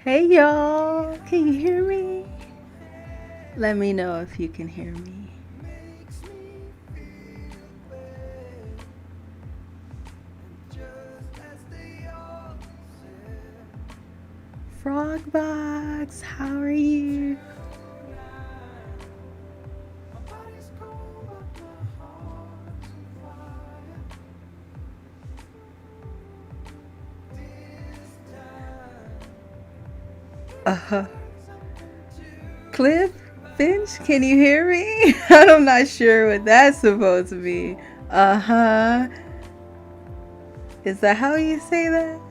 Hey y'all, can you hear me? Let me know if you can hear me. Frogbox, how are you? Uh-huh. Cliff, Finch, can you hear me? I'm not sure what that's supposed to be. Uh-huh. Is that how you say that?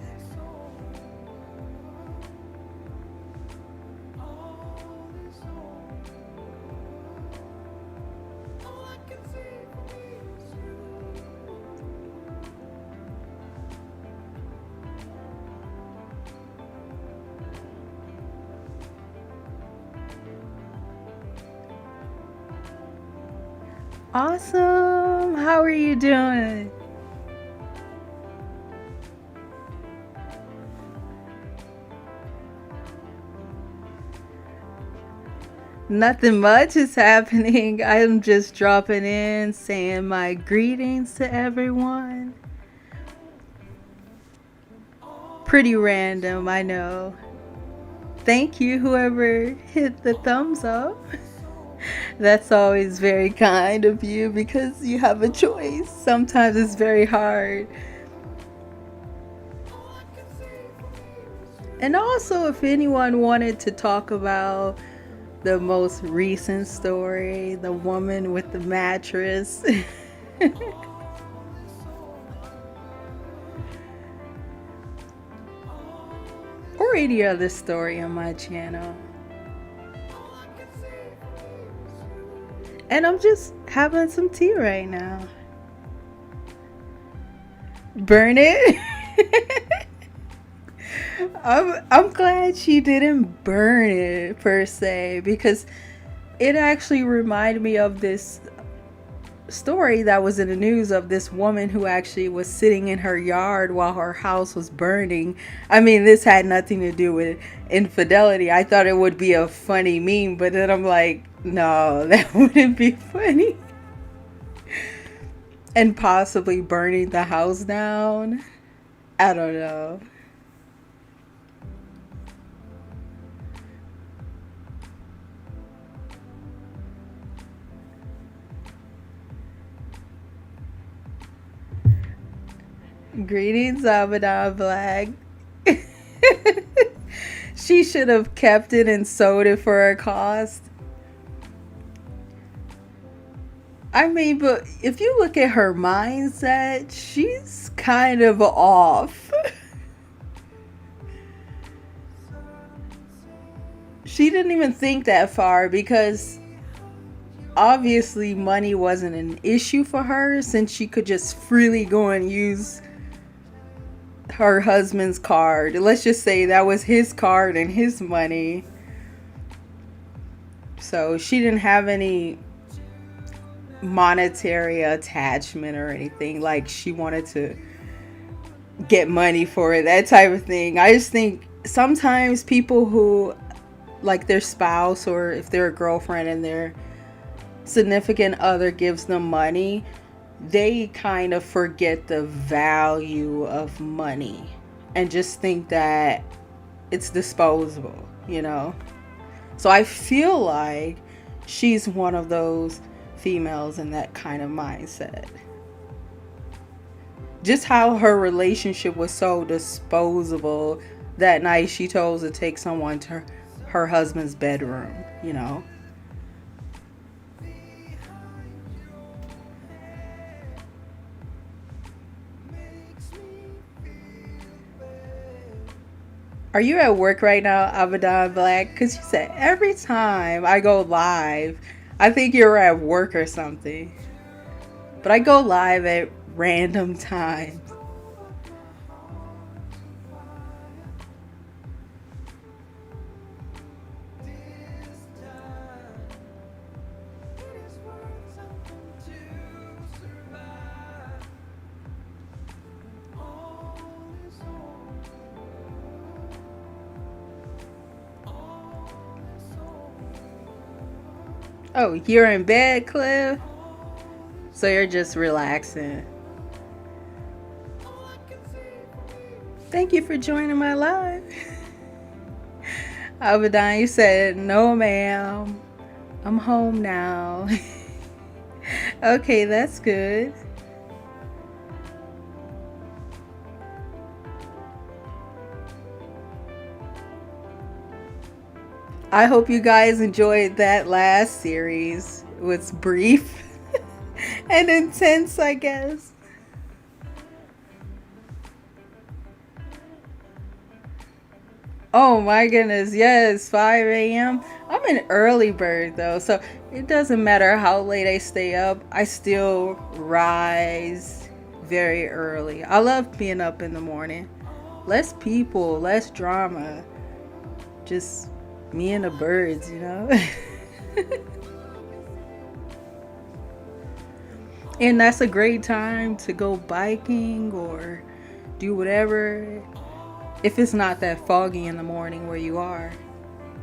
Awesome. How are you doing? Nothing much is happening. I'm just dropping in, saying my greetings to everyone. Pretty random, I know. Thank you, whoever hit the thumbs up. That's always very kind of you because you have a choice. Sometimes it's very hard. And also, if anyone wanted to talk about the most recent story, the woman with the mattress, or any other story on my channel. And I'm just having some tea right now. Burn it? I'm glad she didn't burn it per se, because it actually reminded me of this story that was in the news of this woman who actually was sitting in her yard while her house was burning. I mean, this had nothing to do with infidelity. I thought it would be a funny meme, but then I'm like, no, that wouldn't be funny. And possibly burning the house down. I don't know. Greetings, Abaddon Black. She should have kept it and sold it for a cost. I mean, but if you look at her mindset, she's kind of off. She didn't even think that far because obviously money wasn't an issue for her since she could just freely go and use her husband's card. Let's just say that was his card and his money. So she didn't have any monetary attachment or anything, like she wanted to get money for it, that type of thing. I just think sometimes people who like their spouse, or if they're a girlfriend and their significant other gives them money, they kind of forget the value of money and just think that it's disposable, you know? So I feel like she's one of those females in that kind of mindset. Just how her relationship was so disposable. That night she chose to take someone to her husband's bedroom, you know? Are you at work right now, Abaddon Black? Because you said every time I go live, I think you're at work or something. But I go live at random times. Oh, you're in bed, Cliff? So you're just relaxing. Thank you for joining my live. Abadan, you said, no, ma'am. I'm home now. Okay, that's good. I hope you guys enjoyed that last series. It was brief and intense, I guess. Oh my goodness, yes, 5 a.m. I'm an early bird though, so it doesn't matter how late I stay up, I still rise very early. I love being up in the morning. Less people, less drama. Just me and the birds, you know? And that's a great time to go biking or do whatever. If it's not that foggy in the morning where you are,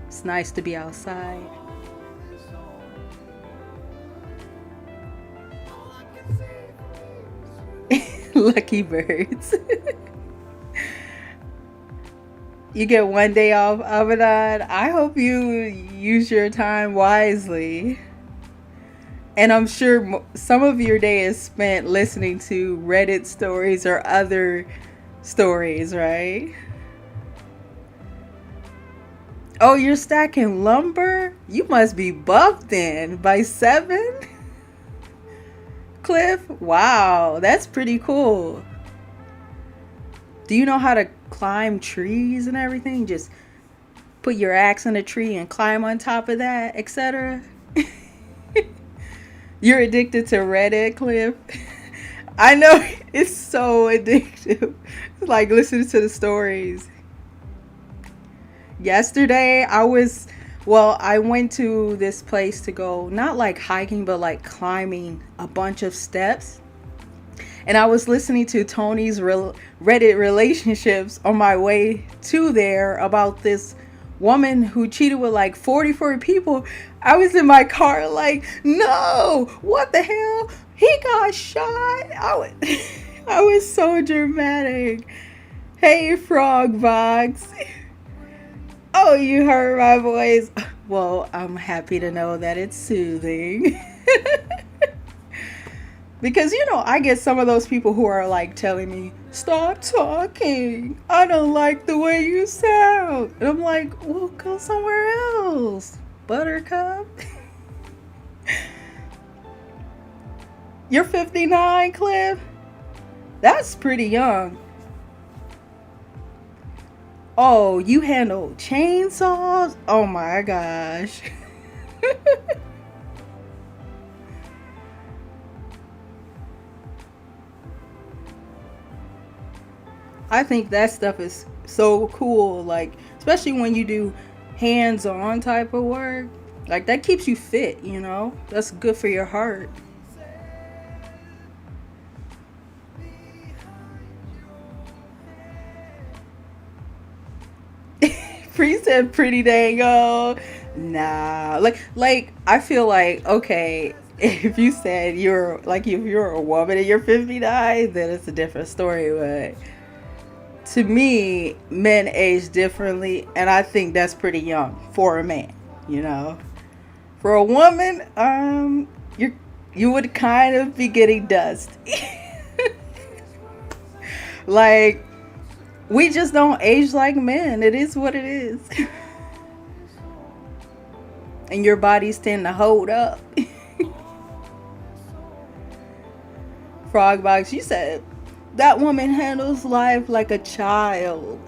it's nice to be outside. Lucky birds. You get one day off, Abadan. I hope you use your time wisely. And I'm sure some of your day is spent listening to Reddit stories or other stories, right? Oh, you're stacking lumber? You must be buffed then. By 7? Cliff? Wow, that's pretty cool. Do you know how to climb trees and everything? Just put your axe in a tree and climb on top of that, etc. You're addicted to Reddit, Cliff? I know, it's so addictive. It's like listening to the stories. Yesterday, I went to this place to go, not like hiking, but like climbing a bunch of steps. And I was listening to Tony's Reddit relationships on my way to there about this woman who cheated with like 44 people. I was in my car like, no, what the hell? He got shot. I was so dramatic. Hey, Frog Box. Oh, you heard my voice. Well, I'm happy to know that it's soothing. Because, I get some of those people who are like telling me, stop talking. I don't like the way you sound. And I'm like, well, go somewhere else, Buttercup. You're 59, Cliff? That's pretty young. Oh, you handle chainsaws? Oh my gosh. I think that stuff is so cool, like, especially when you do hands-on type of work. Like, that keeps you fit, That's good for your heart. Free said pretty dang old. Nah. Like I feel like, okay, if you said if you're a woman and you're 59, then it's a different story, but to me, men age differently, and I think that's pretty young for a man, For a woman, you would kind of be getting dust. Like, we just don't age like men. It is what it is. And your bodies tend to hold up. Frogbox, you said that woman handles life like a child.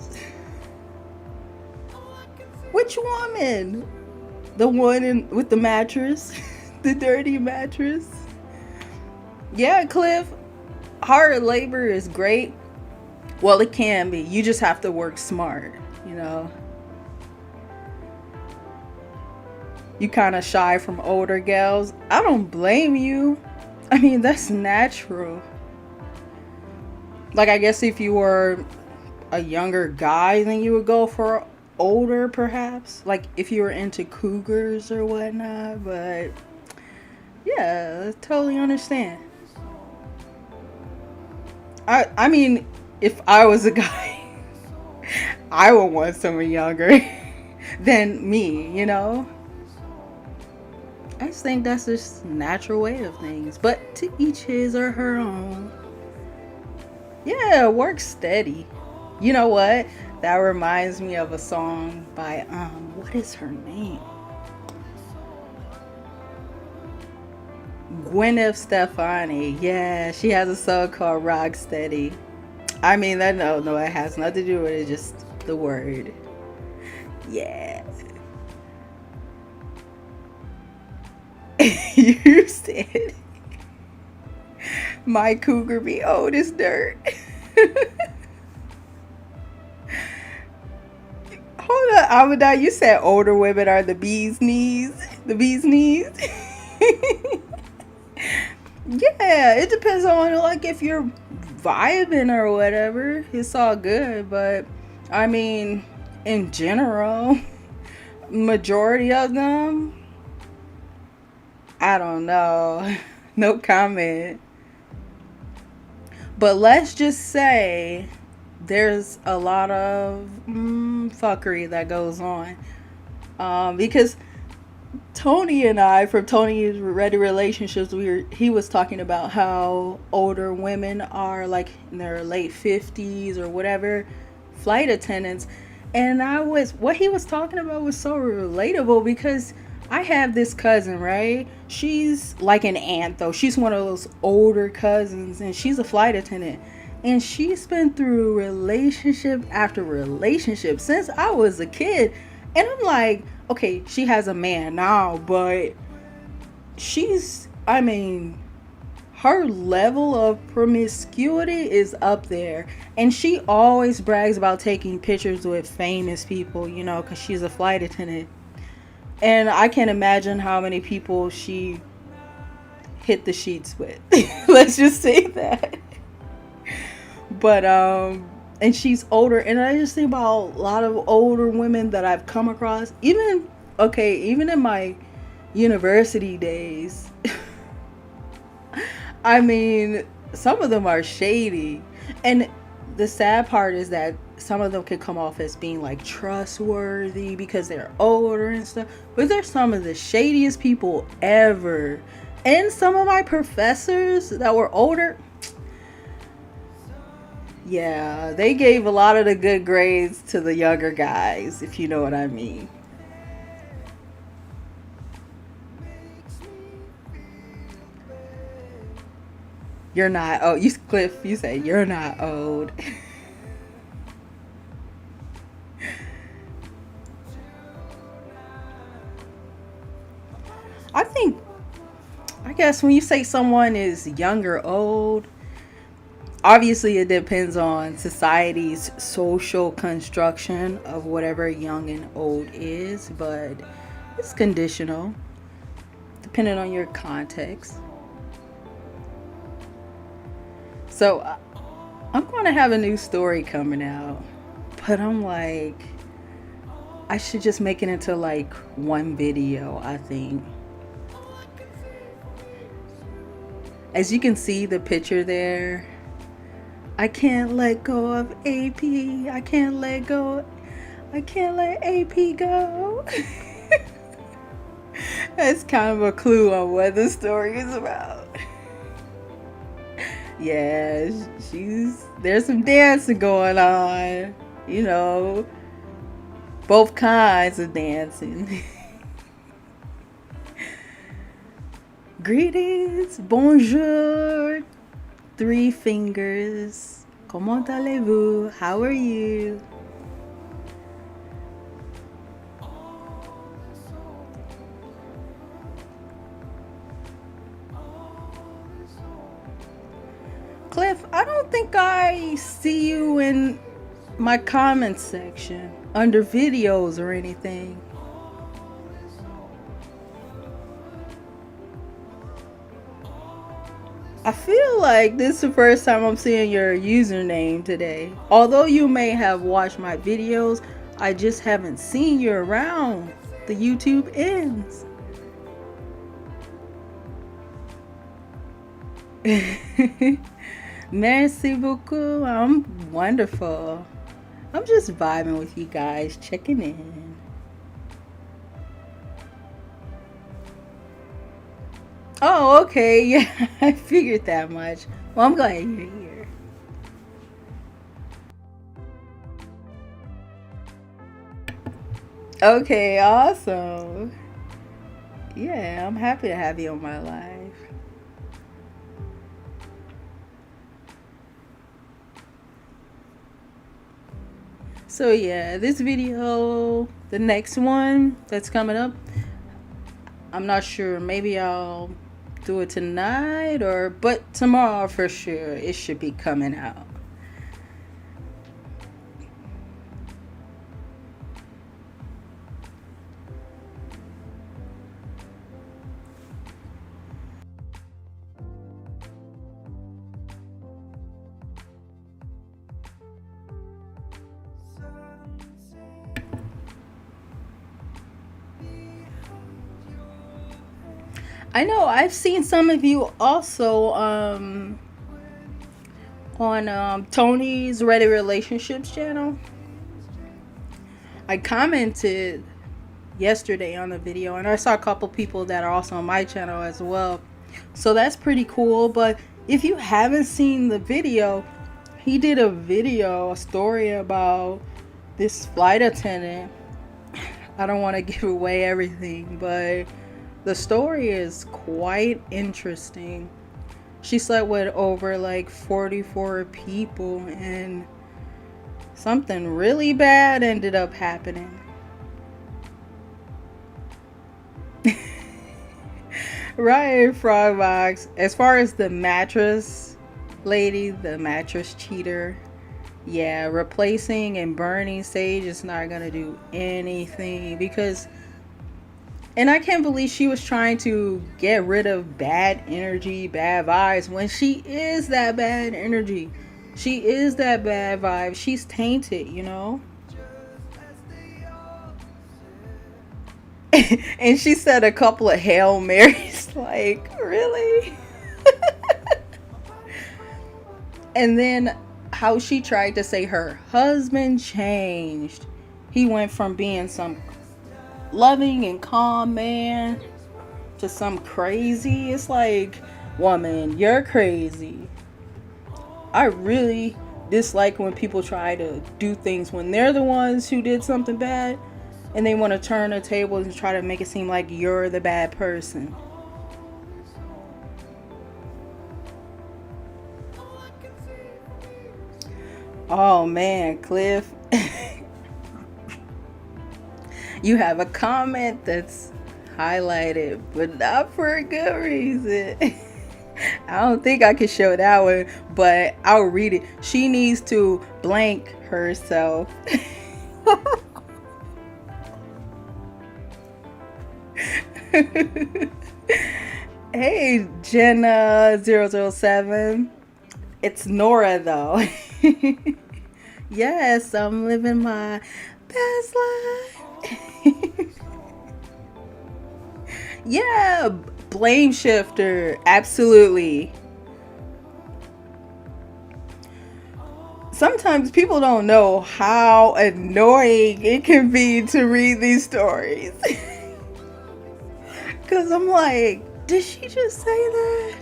Which woman? The one with the mattress? The dirty mattress? Yeah, Cliff. Hard labor is great. Well, it can be. You just have to work smart, You kind of shy from older gals. I don't blame you. I mean, that's natural. Like, I guess if you were a younger guy, then you would go for older, perhaps. Like, if you were into cougars or whatnot. But Yeah, I totally understand. I mean, if I was a guy, I would want someone younger than me, you know? I just think that's just natural way of things. But to each his or her own. Yeah, work steady. You know what? That reminds me of a song by what is her name? Gwyneth Stefani. Yeah, she has a song called Rock Steady. I mean that no, it has nothing to do with it, just the word. Yeah. You said my cougar be old as dirt. Hold up, Amadou, you said older women are the bee's knees. The bee's knees. Yeah, it depends on like if you're vibing or whatever. It's all good, but I mean, in general, majority of them, I don't know. No comment. But let's just say there's a lot of fuckery that goes on. Because Tony and I, from Tony's Ready Relationships, he was talking about how older women are like in their late 50s or whatever, flight attendants. And what he was talking about was so relatable because I have this cousin, right? She's like an aunt though. She's one of those older cousins and she's a flight attendant. And she's been through relationship after relationship since I was a kid. And I'm like, okay, she has a man now, but I mean, her level of promiscuity is up there. And she always brags about taking pictures with famous people, you know, because she's a flight attendant. And I can't imagine how many people she hit the sheets with. Let's just say that. But and she's older, and I just think about a lot of older women that I've come across, even in my university days. I mean, some of them are shady, and the sad part is that some of them can come off as being like trustworthy because they're older and stuff, but they're some of the shadiest people ever. And some of my professors that were older, yeah, they gave a lot of the good grades to the younger guys, if you know what I mean. You're not old. Cliff, you say you're not old. I think, I guess when you say someone is young or old, obviously it depends on society's social construction of whatever young and old is, but it's conditional depending on your context. So I'm going to have a new story coming out, but I'm like, I should just make it into like one video, I think. As you can see the picture there, I can't let go of AP. I can't let go. I can't let AP go. That's kind of a clue on what the story is about. Yeah, there's some dancing going on. You know, both kinds of dancing. Greetings, bonjour, three fingers. Comment allez-vous? How are you? Cliff, I don't think I see you in my comments section under videos or anything. I feel like this is the first time I'm seeing your username today. Although you may have watched my videos, I just haven't seen you around the YouTube ends. Merci beaucoup. I'm wonderful. I'm just vibing with you guys, checking in. Oh, okay. Yeah, I figured that much. Well, I'm glad you're here. Okay, awesome. Yeah, I'm happy to have you on my life. So yeah, this video, the next one that's coming up, I'm not sure. Maybe I'll do it tonight but tomorrow for sure it should be coming out. I know I've seen some of you also on Tony's Reddit Relationships channel. I commented yesterday on the video, and I saw a couple people that are also on my channel as well. So that's pretty cool. But if you haven't seen the video, he did a story about this flight attendant. I don't want to give away everything, but the story is quite interesting. She slept with over like 44 people, and something really bad ended up happening. Right, Frogbox. As far as the mattress lady, the mattress cheater, yeah, replacing and burning sage is not gonna do anything because, and I can't believe she was trying to get rid of bad energy, bad vibes, when she is that bad energy. She is that bad vibe. She's tainted, you know? And she said a couple of Hail Marys. Like, really? And then how she tried to say her husband changed. He went from being some loving and calm man to some crazy. It's like, woman, you're crazy. I really dislike when people try to do things when they're the ones who did something bad, and they want to turn the tables and try to make it seem like you're the bad person. Oh man, Cliff. You have a comment that's highlighted, but not for a good reason. I don't think I can show that one, but I'll read it. She needs to blank herself. Hey, Jenna007. It's Nora, though. Yes, I'm living my best life. Yeah, blame shifter. Absolutely. Sometimes people don't know how annoying it can be to read these stories. Because I'm like, did she just say that?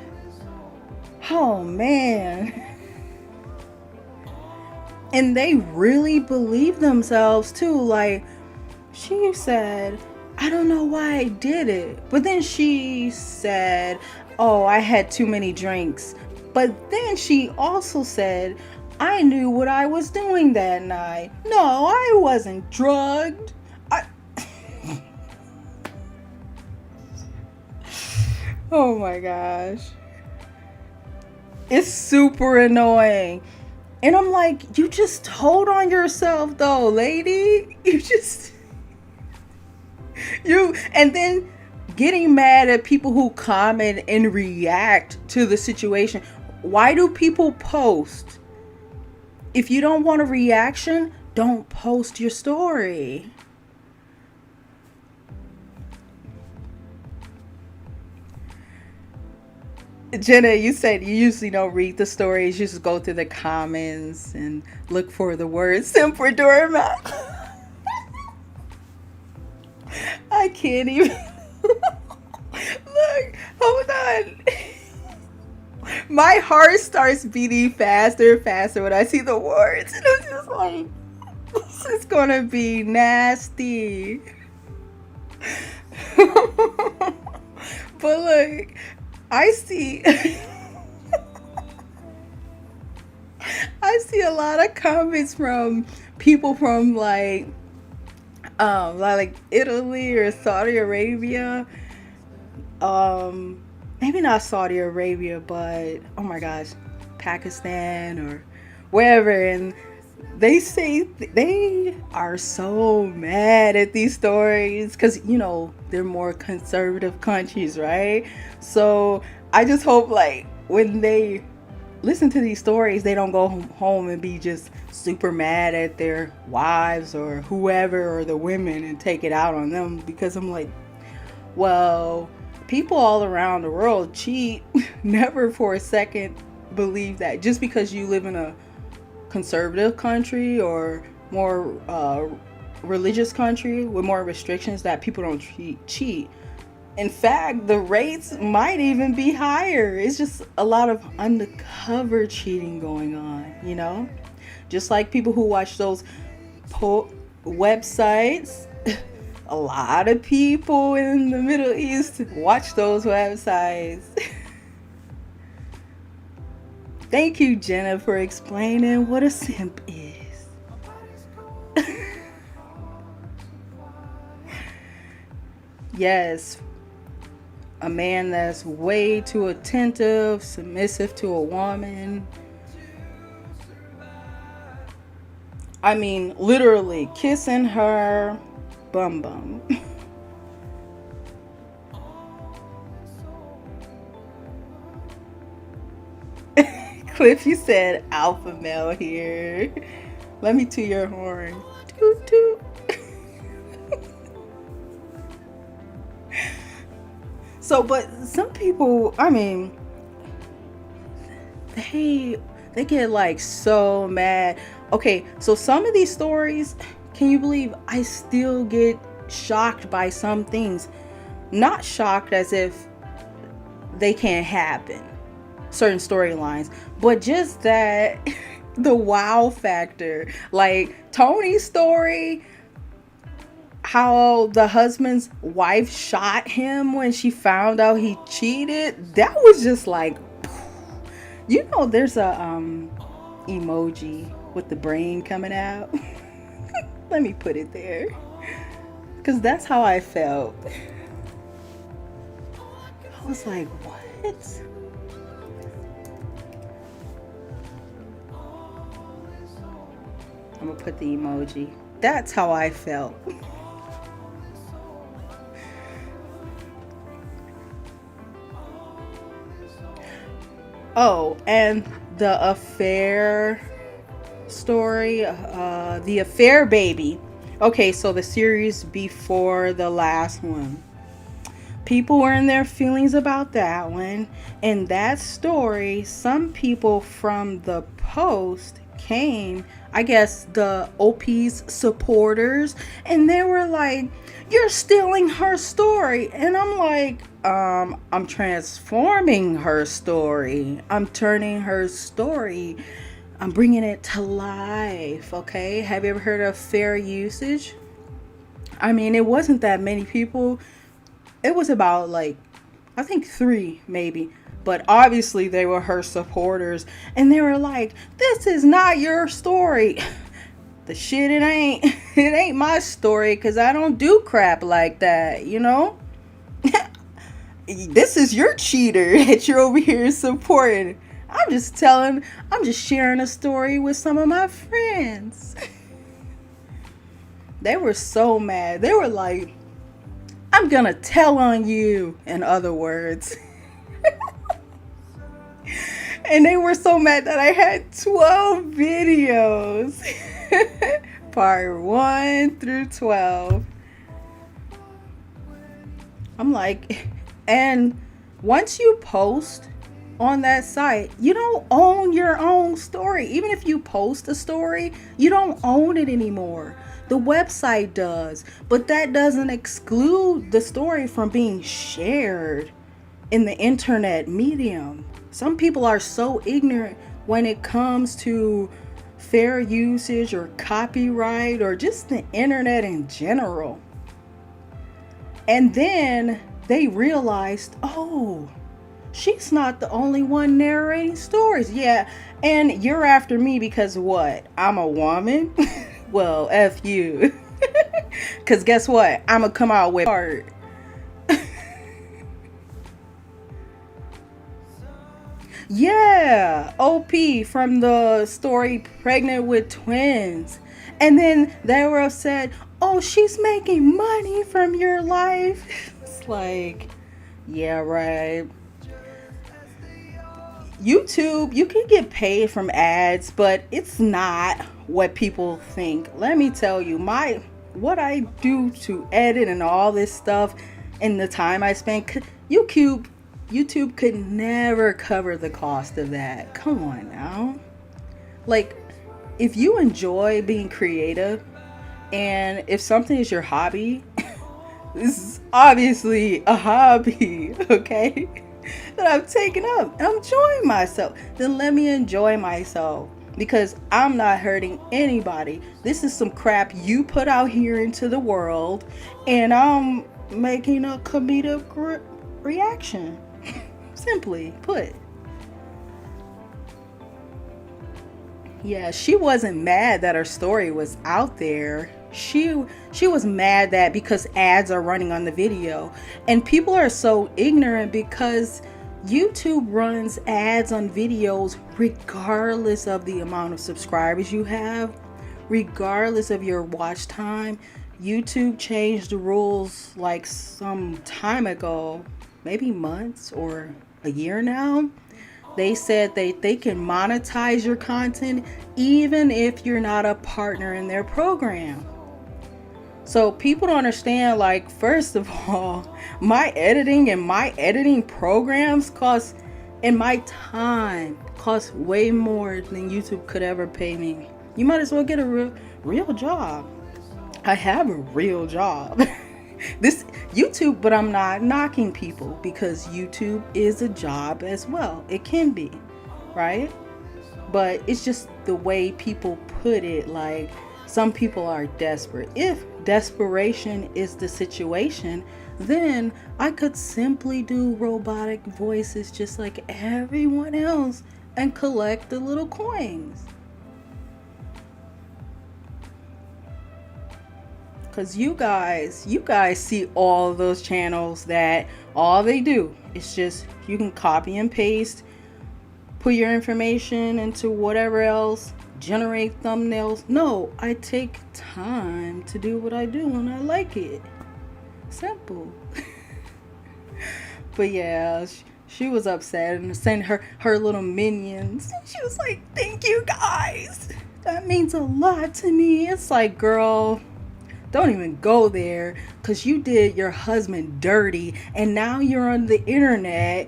Oh, man. And they really believe themselves, too. Like, she said, I don't know why I did it. But then she said, oh, I had too many drinks. But then she also said, I knew what I was doing that night. No, I wasn't drugged. Oh my gosh. It's super annoying. And I'm like, you just hold on yourself though, lady. And then getting mad at people who comment and react to the situation. Why do people post? If you don't want a reaction, don't post your story. Jenna, you said you usually don't read the stories, you just go through the comments and look for the word simper doormat. I can't even. Look, hold on. My heart starts beating faster and faster when I see the words. And I'm just like, this is gonna be nasty. But look, I see I see a lot of comments from people from like Italy or Saudi Arabia. Maybe not Saudi Arabia, but oh my gosh, Pakistan or wherever, and they say they are so mad at these stories because they're more conservative countries, right? So I just hope like when they listen to these stories, they don't go home and be just super mad at their wives or whoever or the women and take it out on them, because I'm like, well, people all around the world cheat. Never for a second believe that just because you live in a conservative country or more religious country with more restrictions that people don't cheat. In fact, the rates might even be higher. It's just a lot of undercover cheating going on. Just like people who watch those websites. A lot of people in the Middle East watch those websites. Thank you, Jenna, for explaining what a simp is. Yes, a man that's way too attentive, submissive to a woman. I mean, literally kissing her bum bum. Cliff, you said alpha male here. Let me toot your horn. Toot toot. So, but some people, I mean, they get like so mad. Okay, so some of these stories, can you believe I still get shocked by some things? Not shocked as if they can't happen, certain storylines, but just that the wow factor. Like Tony's story, how the husband's wife shot him when she found out he cheated. That was just like, there's a emoji with the brain coming out. Let me put it there, because that's how I felt. I was like, what? I'm gonna put the emoji. That's how I felt. Oh, and the affair story, the affair baby. Okay, so the series before the last one. People were in their feelings about that one. In that story, some people from the post came, I guess the OP's supporters, and they were like, you're stealing her story. And I'm like, I'm transforming her story. I'm turning her story. I'm bringing it to life, okay? Have you ever heard of fair usage? I mean, it wasn't that many people. It was about I think 3 maybe. But obviously they were her supporters. And they were like, this is not your story. The shit, it ain't my story, because I don't do crap like that, This is your cheater that you're over here supporting. I'm just sharing a story with some of my friends. They were so mad. They were like, I'm gonna tell on you, in other words. And they were so mad that I had 12 videos. Part 1 through 12. I'm like, and once you post on that site. You don't own your own story. Even if you post a story, you don't own it anymore. The website does, but that doesn't exclude the story from being shared in the internet medium. Some people are so ignorant when it comes to fair usage or copyright or just the internet in general. And then they realized, oh, she's not the only one narrating stories. Yeah, and you're after me because what? I'm a woman? Well, F you. Because guess what? I'm going to come out with art. Yeah, OP from the story Pregnant with Twins. And then they were upset, oh, she's making money from your life. It's like, yeah, right. YouTube, you can get paid from ads, but it's not what people think. Let me tell you, what I do to edit and all this stuff and the time I spend, YouTube could never cover the cost of that. Come on now. Like, if you enjoy being creative and if something is your hobby, this is obviously a hobby, okay? That I've taken up. I'm enjoying myself. Then let me enjoy myself because I'm not hurting anybody. This is some crap you put out here into the world and I'm making a comedic reaction. Simply put. Yeah, she wasn't mad that her story was out there. She was mad that because ads are running on the video. And people are so ignorant because YouTube runs ads on videos regardless of the amount of subscribers you have, regardless of your watch time. YouTube changed the rules like some time ago, maybe months or a year now. They said they can monetize your content even if you're not a partner in their program. So people don't understand, like, first of all, my editing programs cost, and my time costs way more than YouTube could ever pay me. You might as well get a real job. I have a real job. This YouTube, but I'm not knocking people because YouTube is a job as well. It can be, right? But it's just the way people put it. Like, some people are desperate. If desperation is the situation, then I could simply do robotic voices just like everyone else and collect the little coins. Because you guys see all those channels that all they do is just, you can copy and paste, put your information into whatever else, generate thumbnails. No, I take time to do what I do and I like it. Simple. But yeah, she was upset and sent her little minions. She was like, thank you guys. That means a lot to me. It's like, girl, don't even go there because you did your husband dirty and now you're on the internet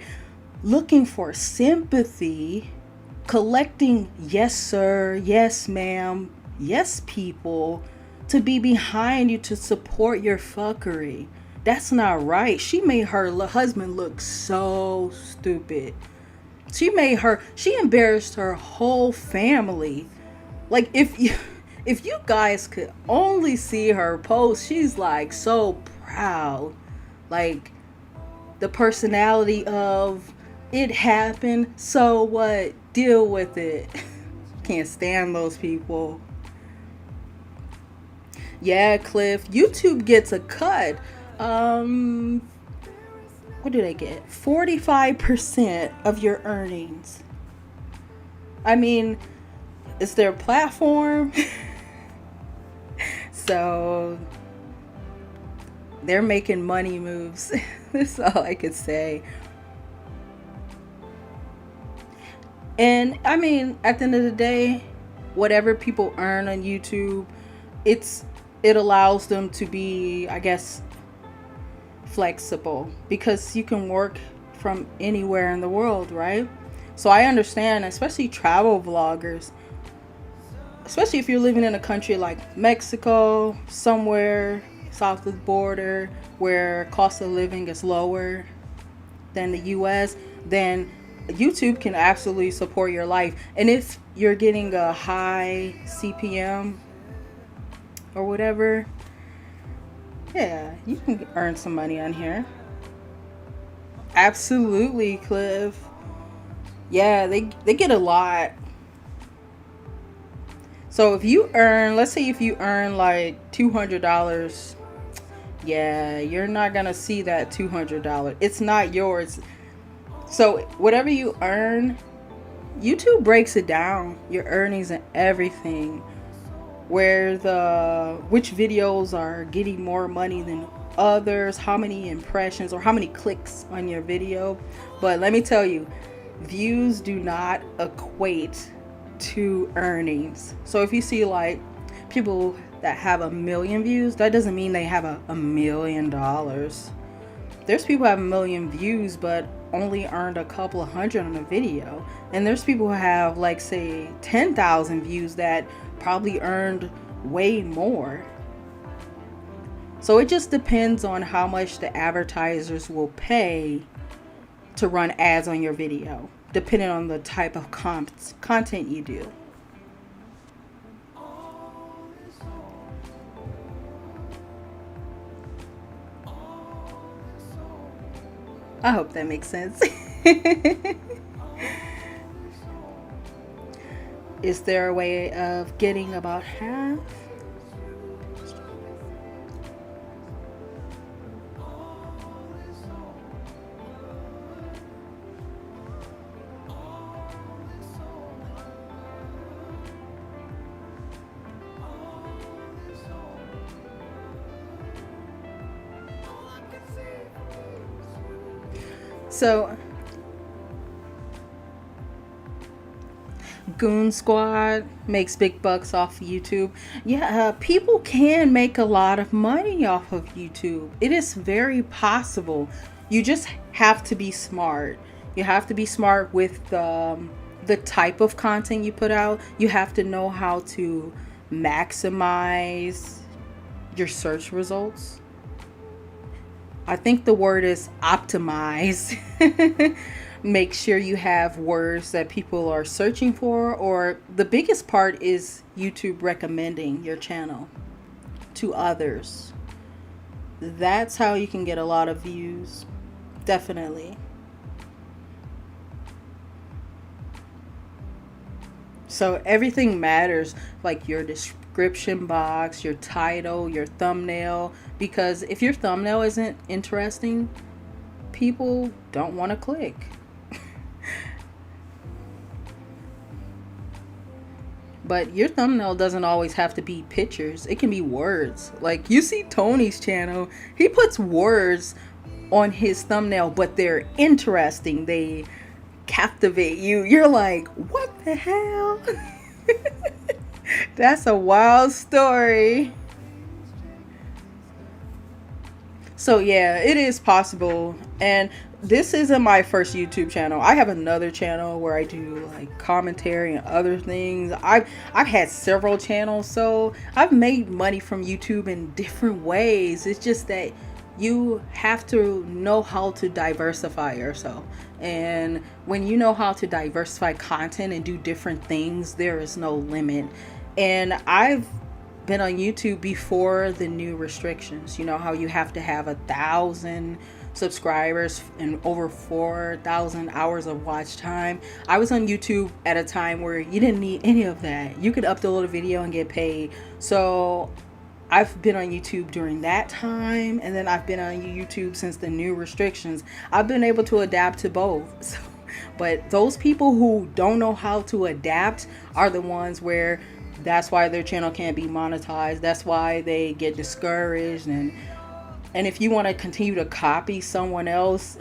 looking for sympathy, collecting yes sir, yes ma'am, yes people to be behind you to support your fuckery. That's not right. She made her husband look so stupid. She embarrassed her whole family. Like, if you guys could only see her post, she's like so proud. Like, the personality of it happened, so what? Deal with it. Can't stand those people. Yeah, Cliff, YouTube gets a cut. What do they get? 45% of your earnings. I mean, it's their platform. So they're making money moves. That's all I could say. And I mean, at the end of the day, whatever people earn on YouTube, it allows them to be, I guess, flexible because you can work from anywhere in the world, right? So I understand, especially travel vloggers, especially if you're living in a country like Mexico, somewhere south of the border where cost of living is lower than the US, then YouTube can absolutely support your life. And if you're getting a high CPM or whatever, yeah, you can earn some money on here. Absolutely, Cliff. Yeah, they get a lot. So if you earn, let's say if you earn like $200, yeah, you're not gonna see that $200. It's not yours. So whatever you earn, YouTube breaks it down, your earnings and everything, where which videos are getting more money than others, how many impressions or how many clicks on your video. But let me tell you, views do not equate to earnings. So if you see like people that have 1 million views, that doesn't mean they have $1 million. There's people who have 1 million views but only earned a couple of hundred on a video, and there's people who have like say 10,000 views that probably earned way more. So it just depends on how much the advertisers will pay to run ads on your video, depending on the type of content you do. I hope that makes sense. Is there a way of getting about half? So, Goon Squad makes big bucks off of YouTube. Yeah, people can make a lot of money off of YouTube. It is very possible. You just have to be smart. You have to be smart with the type of content you put out. You have to know how to maximize your search results. I think the word is optimize. Make sure you have words that people are searching for, or the biggest part is YouTube recommending your channel to others. That's how you can get a lot of views. Definitely. So everything matters, like your description box, your title, your thumbnail, because if your thumbnail isn't interesting, people don't want to click. But your thumbnail doesn't always have to be pictures. It can be words. Like you see Tony's channel, he puts words on his thumbnail, but they're interesting. They captivate you. You're like, what the hell? That's a wild story. So yeah, it is possible. And this isn't my first YouTube channel. I have another channel where I do like commentary and other things. I've had several channels, so I've made money from YouTube in different ways. It's just that you have to know how to diversify yourself. And when you know how to diversify content and do different things, there is no limit. And I've been on YouTube before the new restrictions. You know how you have to have 1,000 subscribers and over 4,000 hours of watch time. I was on YouTube at a time where you didn't need any of that. You could upload a video and get paid. So I've been on YouTube during that time, and then I've been on YouTube since the new restrictions. I've been able to adapt to both. So, but those people who don't know how to adapt are the ones where that's why their channel can't be monetized. That's why they get discouraged. And if you want to continue to copy someone else,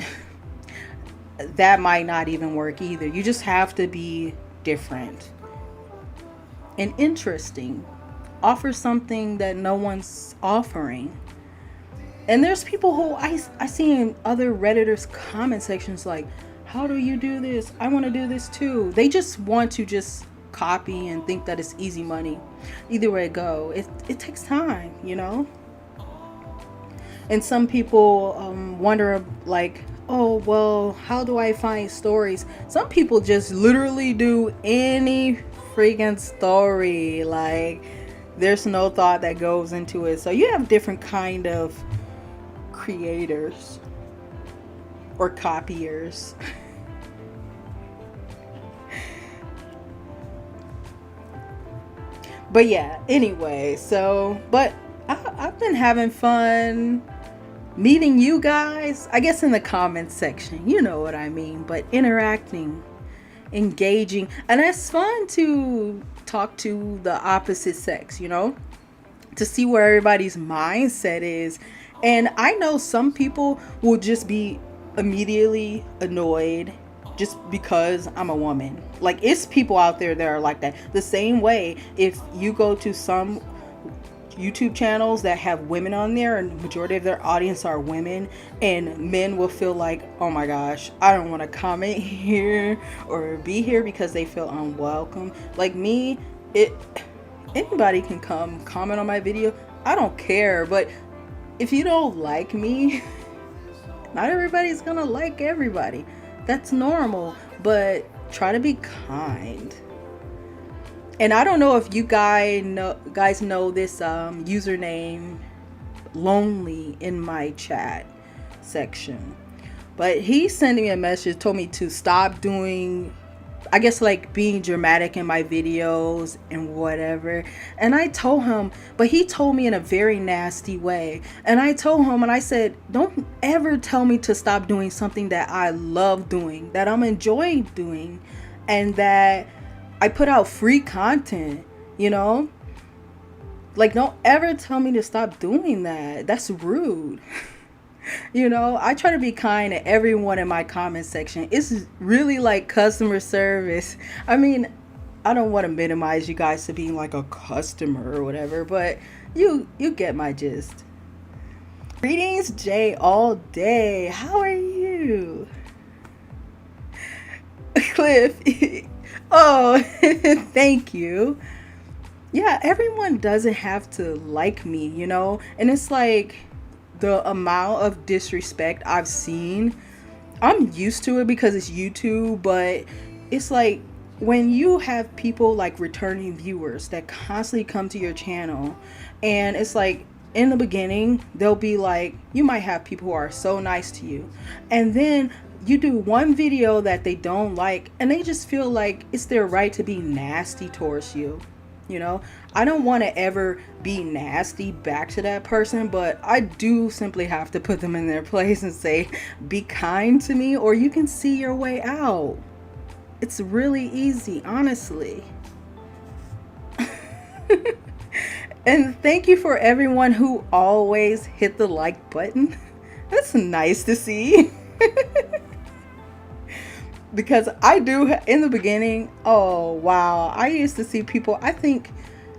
that might not even work either. You just have to be different and interesting. Offer something that no one's offering. And there's people who I see in other Redditors comment sections like, how do you do this? I want to do this too. They just want to just copy and think that it's easy money. Either way it go, it takes time, you know. And some people wonder like, oh well, how do I find stories? Some people just literally do any freaking story. Like, there's no thought that goes into it. So you have different kind of creators or copiers. But yeah, anyway, so but I've been having fun meeting you guys, I guess in the comments section, you know what I mean, but interacting, engaging, and it's fun to talk to the opposite sex, you know, to see where everybody's mindset is. And I know some people will just be immediately annoyed just because I'm a woman. Like, it's people out there that are like that. The same way, if you go to some YouTube channels that have women on there and the majority of their audience are women, and men will feel like, oh my gosh, I don't want to comment here or be here because they feel unwelcome. Like me, anybody can come comment on my video. I don't care. But if you don't like me, not everybody's gonna like everybody. That's normal, but try to be kind. And I don't know if you guys know this username, Lonely, in my chat section. But he sent me a message, told me to stop doing, I guess, like being dramatic in my videos and whatever. And I told him, but he told me in a very nasty way. And I told him, and I said, don't ever tell me to stop doing something that I love doing, that I'm enjoying doing, and that I put out free content, you know? Like, don't ever tell me to stop doing that. That's rude. You know, I try to be kind to everyone in my comment section. It's really like customer service. I mean, I don't want to minimize you guys to being like a customer or whatever, but you get my gist. Greetings, Jay, all day. How are you? Cliff. Oh, thank you. Yeah, everyone doesn't have to like me, you know? And it's like the amount of disrespect I've seen, I'm used to it because it's YouTube, but it's like when you have people like returning viewers that constantly come to your channel, and it's like in the beginning, they'll be like, you might have people who are so nice to you, and then you do one video that they don't like and they just feel like it's their right to be nasty towards you. You know, I don't want to ever be nasty back to that person, but I do simply have to put them in their place and say, be kind to me or you can see your way out. It's really easy, honestly. And thank you for everyone who always hit the like button. That's nice to see. Because I do, in the beginning, oh wow, I used to see people, I think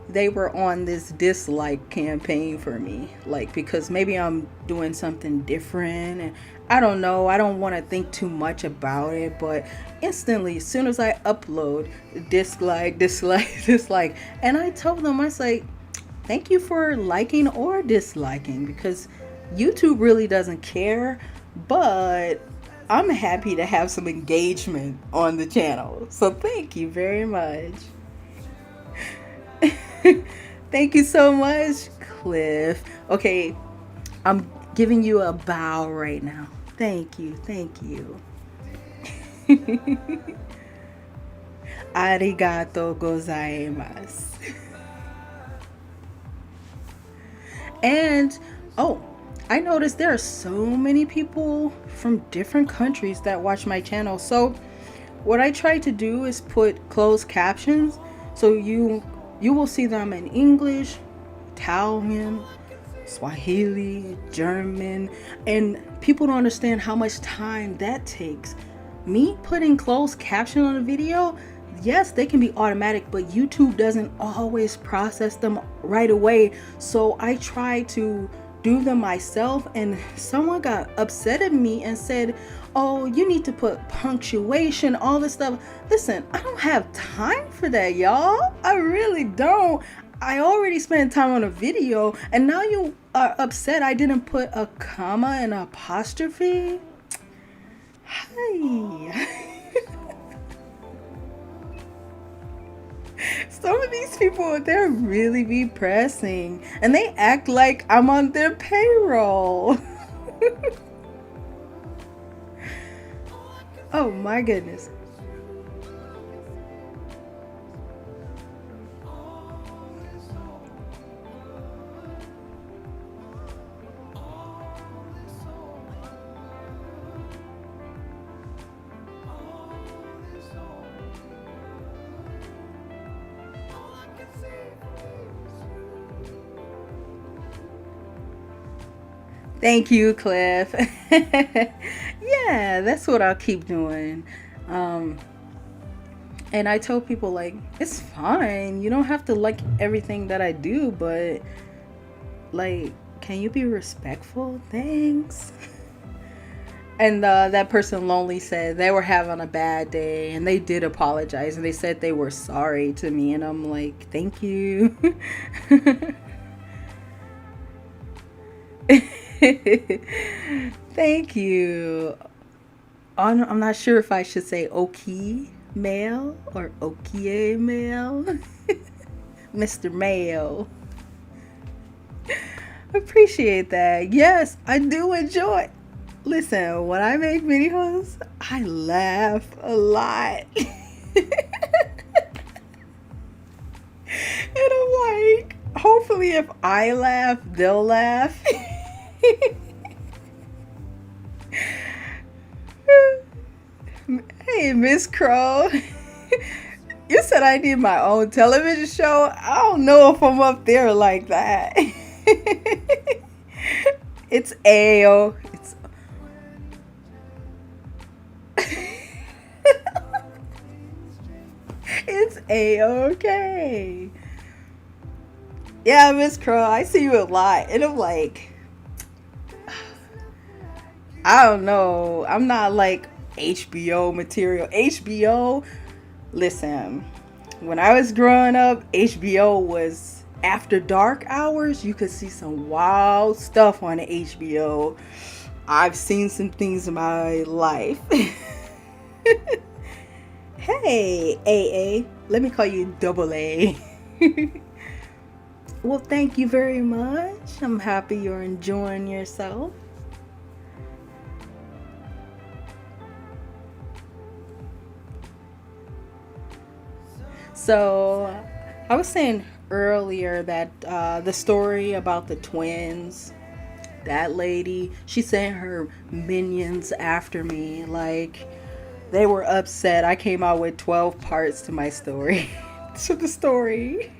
they were on this dislike campaign for me, like, because maybe I'm doing something different, and I don't know, I don't want to think too much about it, but instantly, as soon as I upload, dislike, and I told them, I was like, thank you for liking or disliking, because YouTube really doesn't care, but I'm happy to have some engagement on the channel. So thank you very much. Thank you so much, Cliff. Okay, I'm giving you a bow right now. Thank you. Arigato gozaimasu. And, oh, I noticed there are so many people from different countries that watch my channel. So what I try to do is put closed captions. So you will see them in English, Italian, Swahili, German, and people don't understand how much time that takes. Me putting closed caption on a video, yes, they can be automatic, but YouTube doesn't always process them right away. So I try to do them myself, and someone got upset at me and said, oh, you need to put punctuation, all this stuff. Listen, I don't have time for that, y'all. I really don't. I already spent time on a video, and now you are upset I didn't put a comma and apostrophe? Hi. Some of these people, they're really be pressing, and they act like I'm on their payroll. Oh my goodness. Thank you, Cliff. Yeah, that's what I'll keep doing. Um, and I tell people, like, it's fine. You don't have to like everything that I do, but, like, can you be respectful? Thanks. And that person lonely said they were having a bad day, and they did apologize, and they said they were sorry to me, and I'm like, thank you. Thank you. I'm not sure if I should say okay mail or okay mail. Mr. Mail. Appreciate that. Yes, I do enjoy. Listen, when I make videos, I laugh a lot. And I'm like, hopefully if I laugh, they'll laugh. Hey, Miss Crow. You said I need my own television show. I don't know if I'm up there like that. It's AO. It's A-okay. Yeah, Miss Crow, I see you a lot. And I'm like, I don't know. I'm not like HBO material. HBO, listen, when I was growing up, HBO was after dark hours. You could see some wild stuff on HBO. I've seen some things in my life. Hey, AA. Let me call you double A. Well, thank you very much. I'm happy you're enjoying yourself. So, I was saying earlier that the story about the twins, that lady, she sent her minions after me. Like, they were upset. I came out with 12 parts to my story. To the story.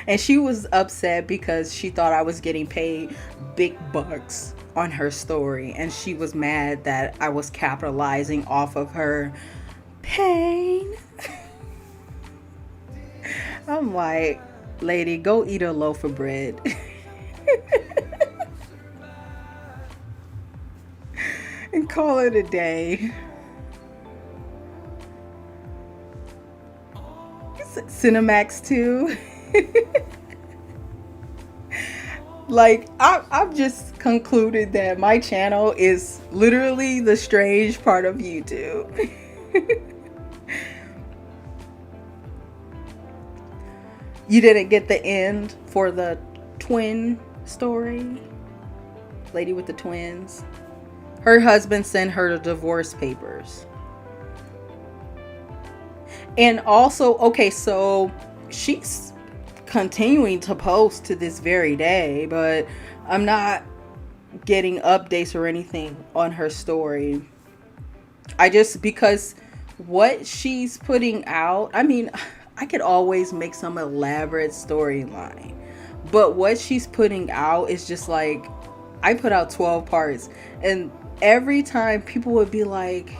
And she was upset because she thought I was getting paid big bucks on her story. And she was mad that I was capitalizing off of her pain. I'm like, lady, go eat a loaf of bread. And call it a day. Cinemax 2. Like, I've just concluded that my channel is literally the strange part of YouTube. You didn't get the end for the twin story? Lady with the twins. Her husband sent her the divorce papers. And also, okay, so she's continuing to post to this very day, but I'm not getting updates or anything on her story. Because what she's putting out, I mean, I could always make some elaborate storyline, but what she's putting out is just like, I put out 12 parts, and every time people would be like,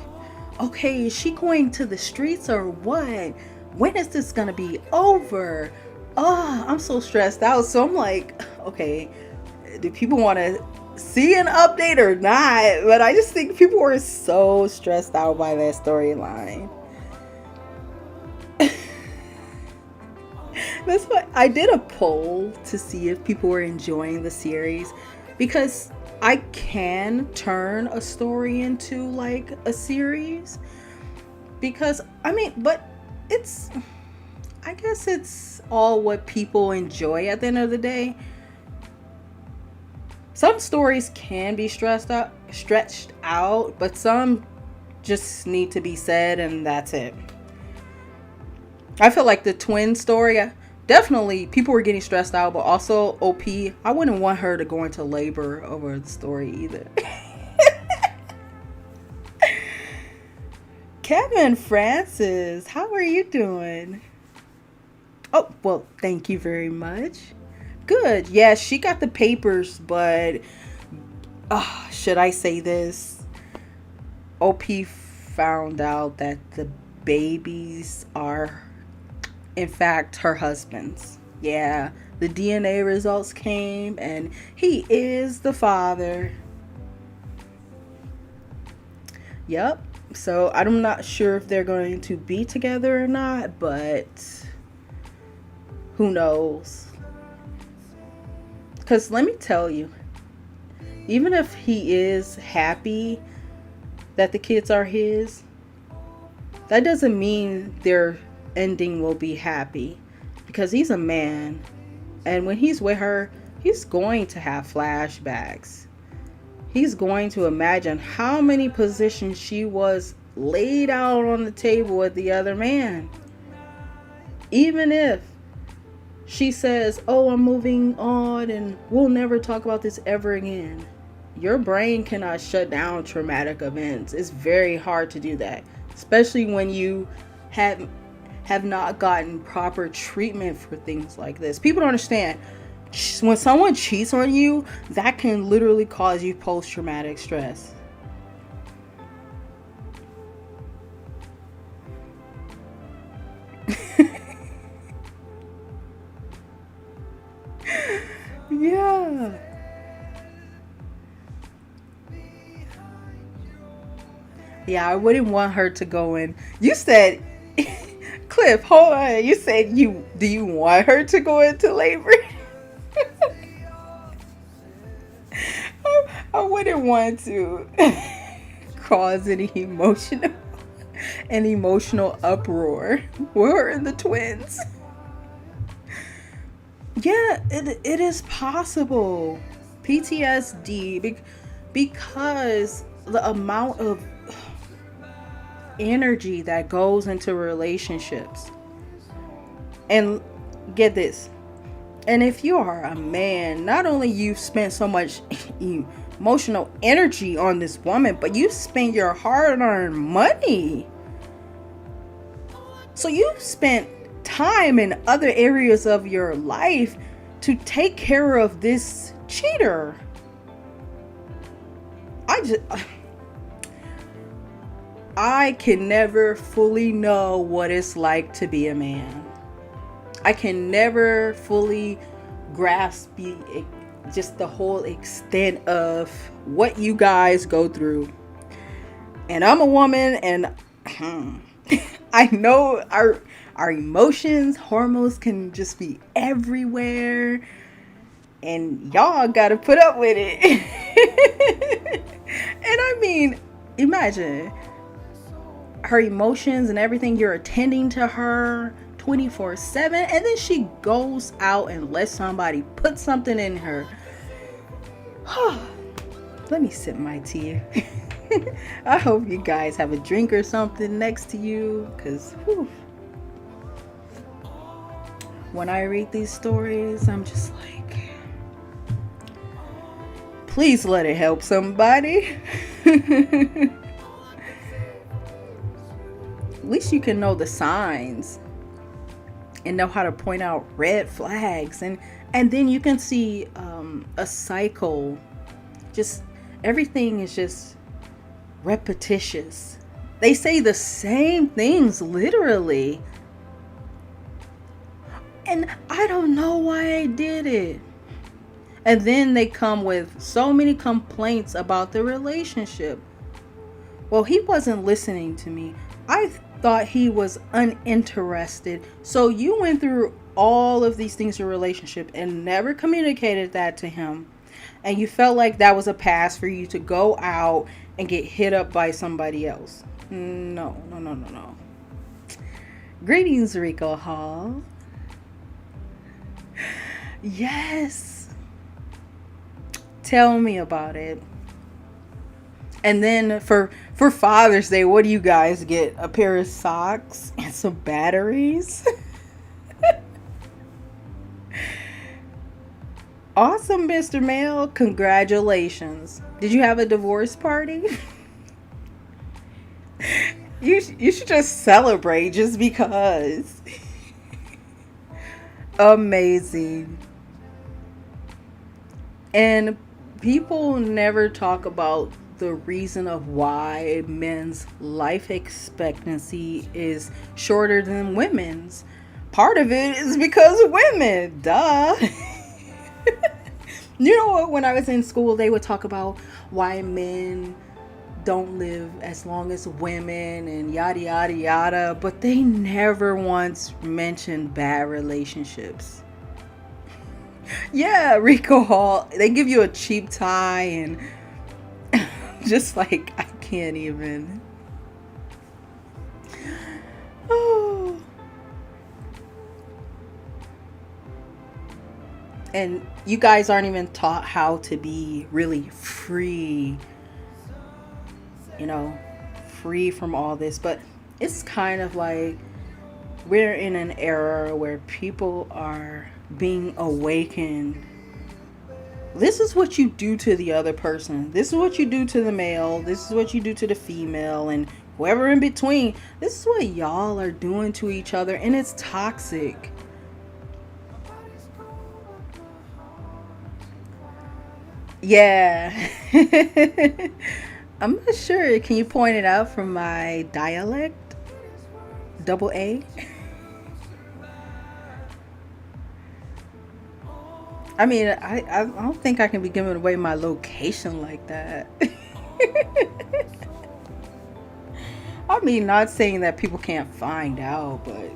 okay, is she going to the streets or what? When is this gonna be over? Oh, I'm so stressed out. So I'm like, okay, do people want to see an update or not? But I just think people were so stressed out by that storyline. That's why I did a poll to see if people were enjoying the series, because I can turn a story into like a series, because I mean, but I guess it's all what people enjoy at the end of the day. Some stories can be stretched out, but some just need to be said and that's it. I feel like the twin story, definitely people were getting stressed out, but also OP, I wouldn't want her to go into labor over the story either. Kevin Francis, how are you doing? Oh, well, thank you very much. Good. Yeah, she got the papers, but should I say this? OP found out that the babies are in fact her husband's. Yeah, the DNA results came and he is the father. Yep. So I'm not sure if they're going to be together or not, but who knows? Because let me tell you, even if he is happy that the kids are his, that doesn't mean their ending will be happy, because he's a man, and when he's with her, he's going to have flashbacks. He's going to imagine how many positions she was laid out on the table with the other man. Even if she says, oh, I'm moving on and we'll never talk about this ever again, your brain cannot shut down traumatic events. It's very hard to do that, especially when you have not gotten proper treatment for things like this. People don't understand. When someone cheats on you, that can literally cause you post-traumatic stress. Yeah. Yeah, I wouldn't want her to go in. You said, Cliff, hold on. You said do you want her to go into labor? I wouldn't want to cause any emotional uproar. We're in the twins. Yeah, it is possible. PTSD, because the amount of energy that goes into relationships. And get this, and if you are a man, not only you've spent so much emotional energy on this woman, but you spent your hard-earned money. So you spent time in other areas of your life to take care of this cheater. I can never fully know what it's like to be a man. I can never fully grasp just the whole extent of what you guys go through. And I'm a woman, and I know our emotions, hormones can just be everywhere, and y'all gotta put up with it. And I mean, imagine her emotions and everything. You're attending to her 24/7, and then she goes out and lets somebody put something in her. Let me sip my tea. I hope you guys have a drink or something next to you, because when I read these stories, I'm just like, please let it help somebody. At least you can know the signs and know how to point out red flags, and then you can see a cycle. Just everything is just repetitious. They say the same things literally, and I don't know why I did it. And then they come with so many complaints about the relationship. Well, he wasn't listening to me. I thought he was uninterested. So you went through all of these things in your relationship and never communicated that to him. And you felt like that was a pass for you to go out and get hit up by somebody else. No, no, no, no, no. Greetings, Rico Hall. Yes. Tell me about it. And then for Father's Day, what do you guys get? A pair of socks and some batteries? Awesome, Mr. Mail. Congratulations. Did you have a divorce party? You should just celebrate just because. Amazing. And people never talk about the reason of why men's life expectancy is shorter than women's. Part of it is because of women. Duh. You know what? When I was in school, they would talk about why men don't live as long as women and yada yada yada, but they never once mentioned bad relationships. Yeah, Rico Hall. They give you a cheap tie and just like, I can't even. Oh. And you guys aren't even taught how to be really free, you know, free from all this. But it's kind of like we're in an era where people are being awakened. This is what you do to the other person. This is what you do to the male. This is what you do to the female and whoever in between. This is what y'all are doing to each other, and it's toxic. Yeah. I'm not sure. Can you point it out from my dialect? Double A? I mean, I don't think I can be giving away my location like that. I mean, not saying that people can't find out, but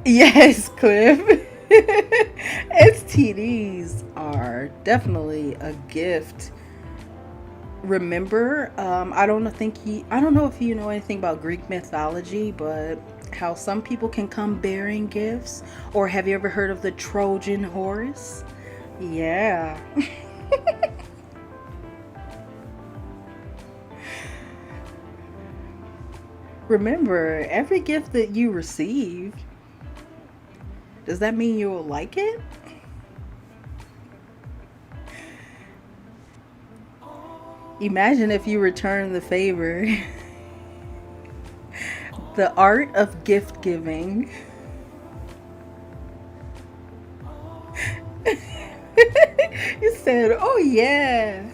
yes, Cliff. STDs are definitely a gift. Remember, I don't know if you know anything about Greek mythology, but how some people can come bearing gifts. Or have you ever heard of the Trojan horse? Yeah. Remember, every gift that you receive, does that mean you will like it? Imagine if you return the favor. The art of gift giving. You said, oh yeah.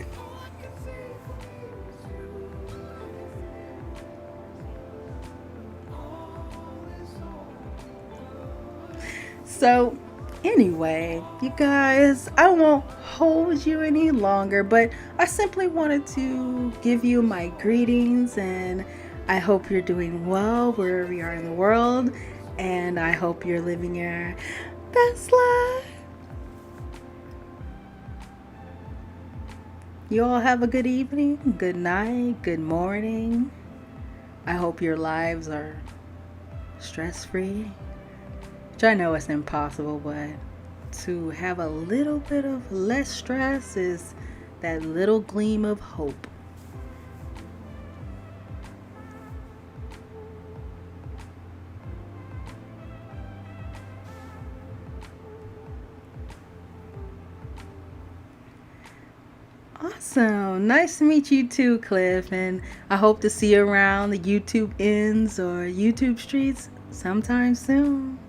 So, anyway, you guys, I won't hold you any longer, but I simply wanted to give you my greetings, and I hope you're doing well wherever you are in the world, and I hope you're living your best life. You all have a good evening, good night, good morning. I hope your lives are stress-free. Which I know it's impossible, but to have a little bit of less stress is that little gleam of hope. Awesome. Nice to meet you too, Cliff. And I hope to see you around the YouTube ends or YouTube streets sometime soon.